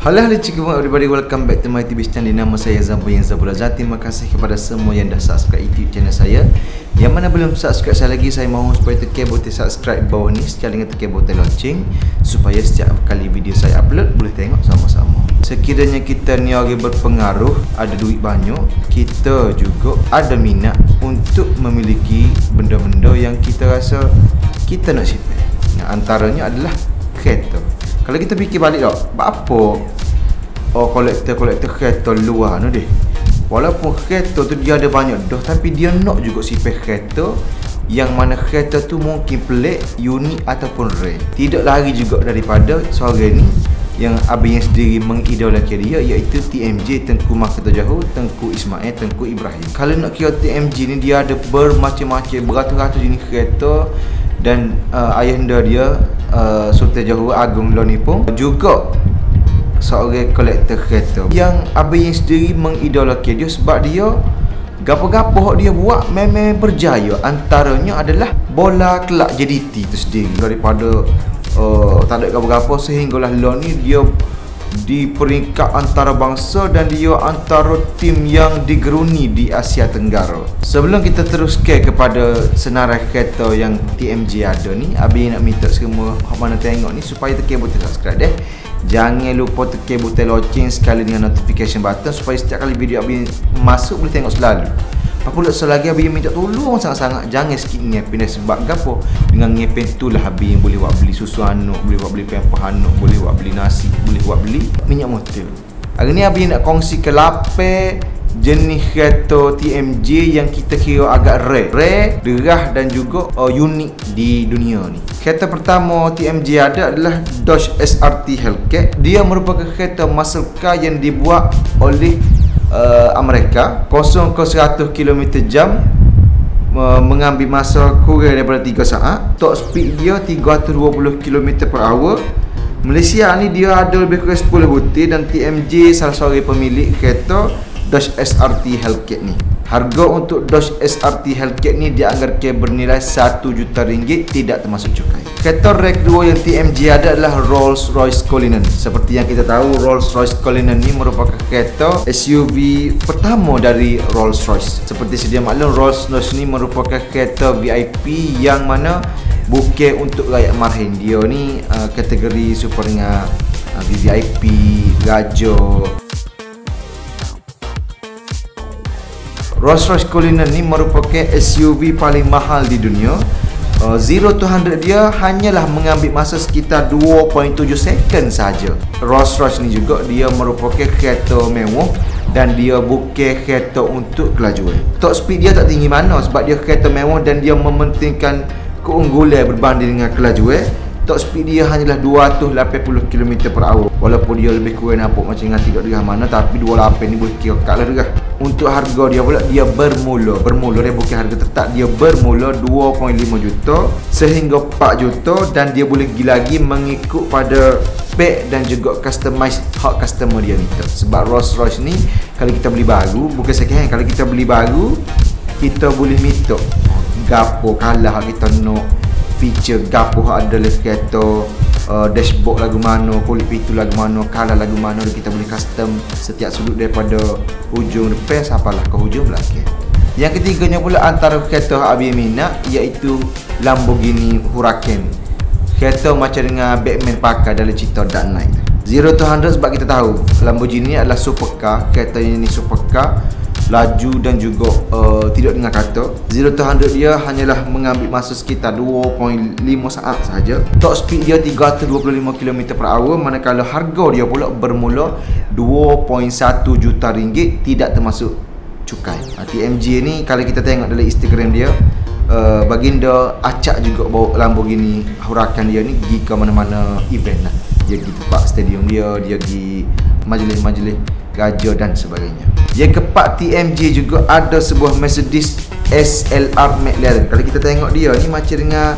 Halo cikgu everybody, welcome back to my TV channel. Nama saya Zamboyan Zabulazat. Terima kasih kepada semua yang dah subscribe YouTube channel saya. Yang mana belum subscribe saya lagi, saya mohon supaya tekan butang subscribe bawah ni sekali dengan tekan butang lonceng supaya setiap kali video saya upload boleh tengok sama-sama. Sekiranya kita ni orang berpengaruh, ada duit banyak, kita juga ada minat untuk memiliki benda-benda yang kita rasa kita nak simpan. Antaranya adalah kereta. Kalau kita fikir balik tak, apa kolektor kereta luar tu deh. Walaupun kereta tu dia ada banyak dah, tapi dia nak juga simpan kereta yang mana kereta tu mungkin pelik, unik ataupun rare. Tidak lari juga daripada seorang ni yang abang sendiri mengidolakan dia, iaitu TMJ, Tengku Makatojahu, Tengku Ismail, Tengku Ibrahim. Kalau nak kira TMJ ni, dia ada bermacam-macam, beratus-ratus jenis kereta. Dan ayahanda dia Sultan Johor Agong Lonipong juga seorang kolektor kereta yang abang sendiri mengidolakan dia sebab dia gapo-gapo dia buat memang berjaya. Antaranya adalah bola kelak JDT tu sendiri. Daripada tak ada gapo-gapo sehinggalah lo ni dia di peringkat antarabangsa dan dia antara tim yang digeruni di Asia Tenggara. Sebelum kita teruskan kepada senarai kereta yang TMJ ada ni, abang nak minta semua mana tengok ni supaya tekan butang subscribe deh. Jangan lupa tekan butang lonceng sekali dengan notification button supaya setiap kali video abang masuk boleh tengok selalu. Apa pula selagi abang minta tolong sangat-sangat, jangan skip ngepin sebab gapo? Dengan ngepin tu lah abang boleh buat beli susu anak, boleh buat beli pempah anak, boleh buat beli nasi, boleh buat beli minyak motor. Hari ni abang nak kongsi ke 8 jenis kereta TMJ yang kita kira agak rare, derah dan juga unik di dunia ni. Kereta pertama TMJ ada adalah Dodge SRT Hellcat. Dia merupakan kereta muscle car yang dibuat oleh Amerika. 0 ke 100 km/jam mengambil masa kurang daripada 3 saat. Top speed dia 320 km/h. Malaysia ni dia ada lebih kurang 10 butir dan TMJ salah seorang pemilik kereta Dodge SRT Hellcat ni. Harga untuk Dodge SRT Hellcat ni dianggarkan bernilai RM1 juta tidak termasuk cukai. Kereta rare kedua yang TMJ ada adalah Rolls-Royce Cullinan. Seperti yang kita tahu, Rolls-Royce Cullinan ni merupakan kereta SUV pertama dari Rolls-Royce. Seperti sedia maklum, Rolls-Royce ni merupakan kereta VIP yang mana bukan untuk rakyat marhain. Dia ni kategori super dengan VIP, raja. Rolls-Royce Cullinan ni merupakan SUV paling mahal di dunia. 0 to 100 dia hanyalah mengambil masa sekitar 2.7 second saja. Rolls-Royce ni juga dia merupakan kereta mewah dan dia bukan kereta untuk kelajuan. Top speed dia tak tinggi mana sebab dia kereta mewah dan dia mementingkan keunggulan berbanding dengan kelajuan. Top speed dia hanyalah 280 km/h. Walaupun dia lebih kurang nampak macam dengan tidak derah mana, tapi 28 ni boleh kira kat lah derah. Untuk harga dia pula, dia bermula dia bukan harga tetap, dia bermula 2.5 juta sehingga 4 juta dan dia boleh pergi lagi mengikut pada spek dan juga customize hak customer dia minta. Sebab Rolls-Royce ni kalau kita beli baru, bukan second hand, kalau kita beli baru kita boleh minta gapo kalah kita nak feature gapo ada dalam kereta, dashboard lagu mana, kulit pintu lagu mana, color lagu mana, kita boleh custom setiap sudut daripada hujung depan sampailah ke hujung belakang. Yang ketiganya pula antara kereta abang minat iaitu Lamborghini Huracan. Kereta macam dengan Batman pakai dalam cerita Dark Knight. 0 to 100 sebab kita tahu Lamborghini adalah supercar. Kereta ini supercar, laju dan juga tidak dengar kata. 0 to 100 dia hanyalah mengambil masa sekitar 2.5 saat sahaja. Top speed dia 325 km/h, manakala harga dia pula bermula 2.1 juta ringgit tidak termasuk cukai. TMJ ni kalau kita tengok dalam Instagram dia, baginda acak juga bawa Lamborghini Huracan dia ni pergi ke mana-mana event lah. Dia pergi tempat stadium dia pergi majlis-majlis raja dan sebagainya. Yang keempat, TMJ juga ada sebuah Mercedes SLR McLaren. Kalau kita tengok dia ni macam dengan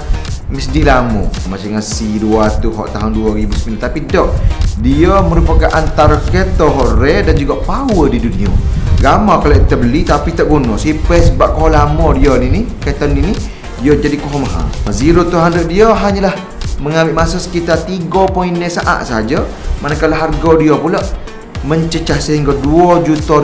Mercedes lama, macam dengan C200 tahun 2009, tapi tak, dia merupakan antara kereta rare dan juga power di dunia. Ramai kalau kita beli tapi tak guna. Sebab kau lama dia ni kereta ni dia jadi kau mahal. 0 to 100 dia hanyalah mengambil masa sekitar 3.0 saat saja, manakala harga dia pula mencecah sehingga RM2 juta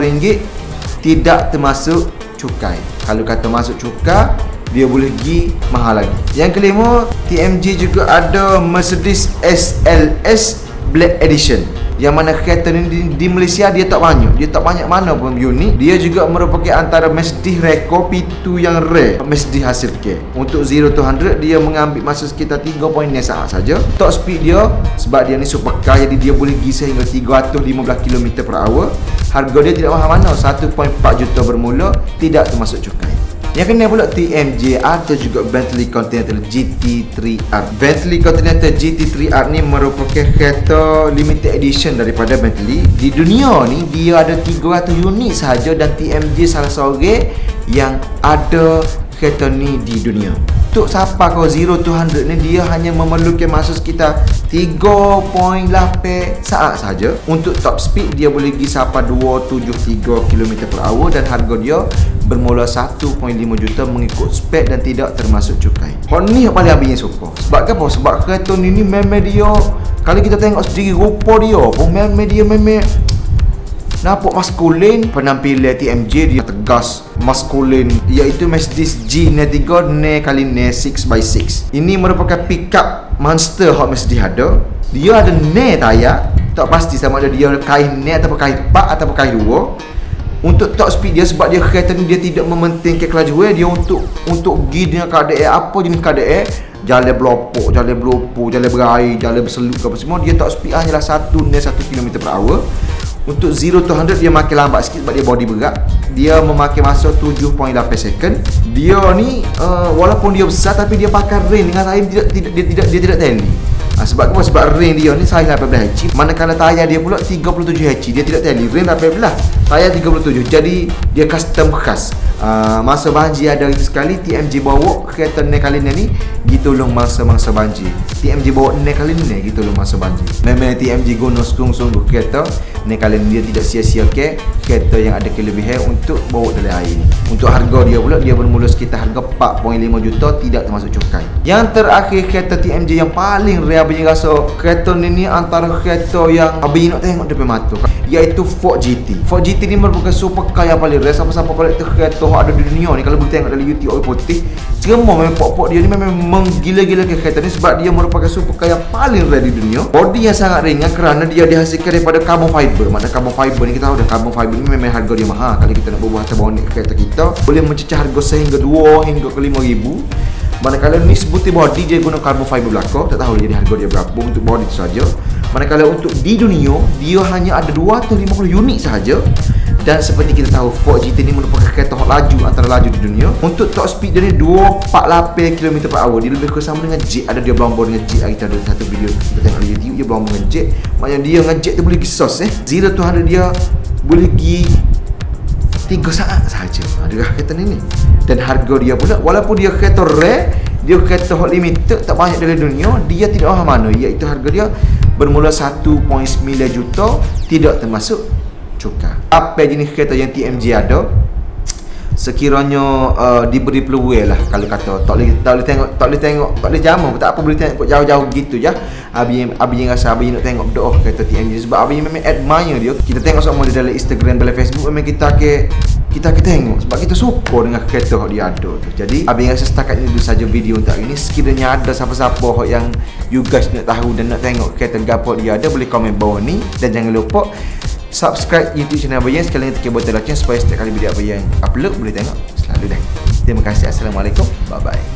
tidak termasuk cukai. Kalau kata masuk cukai, dia boleh pergi mahal lagi. Yang kelima, TMG juga ada Mercedes SLS Black Edition, yang mana kereta ni di Malaysia dia tak banyak mana pun unit. Dia juga merupakan antara Mercedes rekod P2 yang rare Mercedes hasilkan. Untuk 0 to 100 dia mengambil masa sekitar 3.0 saat saja. Top speed dia, sebab dia ni supercar, jadi dia boleh pergi sehingga 315 km/h. Harga dia tidak mahal mana, 1.4 juta bermula, tidak termasuk cukai. Yang kena pula TMJ atau juga Bentley Continental GT3R. Bentley Continental GT3R ni merupakan kereta limited edition daripada Bentley. Di dunia ni dia ada 300 unit sahaja, dan TMJ salah seorang yang ada kereta ni di dunia. Untuk siapa kau 0 to 100 ni, dia hanya memerlukan masa sekitar 3.8 saat saja. Untuk top speed dia boleh pergi sampai 273 km/h, dan harga dia bermula 1.5 juta mengikut spek dan tidak termasuk cukai. Hon ni yang paling habis suka. Sebab apa? Sebab kereta ni memang dia, kalau kita tengok sendiri rupa dia pun memang dia nampak maskulin. Penampilan TMJ dia tegas maskulin, iaitu Mercedes G93 N x 6x6. Ini merupakan pickup monster hot Mercedes ada. Dia ada tayar, tak pasti sama ada dia kain ataupun kain pak ataupun kain 2. Untuk top speed dia, sebab dia kereta ni dia tidak mementingkan kelajuan dia, untuk pergi dengan keadaan apa jenis keadaan, jalan berlopok, jalan berlumpur, jalan berair, jalan berselut apa semua, dia top speed hanyalah 1 km/h. Untuk 0 to 100 dia makin lambat sikit sebab dia body berat. Dia memakai masa 7.8 second. Dia ni walaupun dia besar, tapi dia pakai rim dengan saya dia tidak teli. Sebab apa? Sebab rim dia ni saiz 18 inci, manakala tayar dia pula 37 inci. Dia tidak teli, rim 18, tayar 37. Jadi dia custom khas. Masa banjir ada itu sekali, TMJ bawa kereta ni kali ni ditolong masa-masa banjir. TMJ bawa ni kali ni ditolong masa banjir. Memang TMJ guna sungguh-sungguh kereta ni kali ni, dia tidak sia-siakan kereta yang ada kelebihan untuk bawa dalam air ni. Untuk harga dia pula, dia bermula sekitar harga 4.5 juta, tidak termasuk cukai. Yang terakhir, kereta TMJ yang paling rare abang rasa kereta ni antara kereta yang abang nak tengok depan mata, iaitu Ford GT. Ford GT ni merupakan supercar yang paling rare. Siapa-siapa kolektor kereta yang ada di dunia ni, kalau boleh tengok dalam YouTube orang putih, semua memang pok-pok dia ni memang menggila-gilakan kereta ni, sebab dia merupakan supercar yang paling rare di dunia. Body yang sangat ringan kerana dia dihasilkan daripada carbon fiber. Maknanya carbon fiber ni kita tahu dah, carbon fiber ni memang harga dia mahal. Kalau kita nak buat atas bonet kereta kita, boleh mencecah harga sehingga 2 hingga ke 5,000. Manakala ni sebutir body dia guna carbon fiber belakang, tak tahu jadi harga dia berapa untuk body itu saja. Manakala untuk di dunia dia hanya ada 250 unit sahaja. Dan seperti kita tahu, Ford GT ni merupakan kereta hot laju antara laju di dunia. Untuk top speed dia ni 248 km/h. Dia lebih kurang sama dengan jet. Ada dia berlambor dengan jet. Kita ada satu video kita tengok di YouTube, dia berlambor dengan jet. Maknanya dia dengan jet tu boleh pergi sos 0 to 100 dia boleh pergi 3 saat sahaja. Adakah kereta ni? Dan harga dia pula, walaupun dia kereta rare, dia kereta hot limited, tak banyak dalam dunia, dia tidak mahal mana, iaitu harga dia bermula 1.9 juta, tidak termasuk cukai. Apa jenis kereta yang TMJ ada, sekiranya diberi peluang lah, kalau kata tak boleh jamu, tak apa, boleh tengok jauh-jauh gitu je. Abi rasa abi nak tengok berdoa kereta TMJ, sebab abi memang admire dia. Kita tengok semua di dalam Instagram, dalam Facebook, memang kita tengok sebab kita suka dengan kereta yang dia ada tu. Jadi abi rasa setakat ini dulu saja video untuk hari ni. Sekiranya ada siapa-siapa yang you guys nak tahu dan nak tengok kereta gapo dia ada, boleh komen bawah ni. Dan jangan lupa subscribe YouTube channel Abang Yan, sekali tekan butang lonceng supaya setiap kali video Abang Yan upload boleh tengok selalu dah. Terima kasih. Assalamualaikum. Bye bye.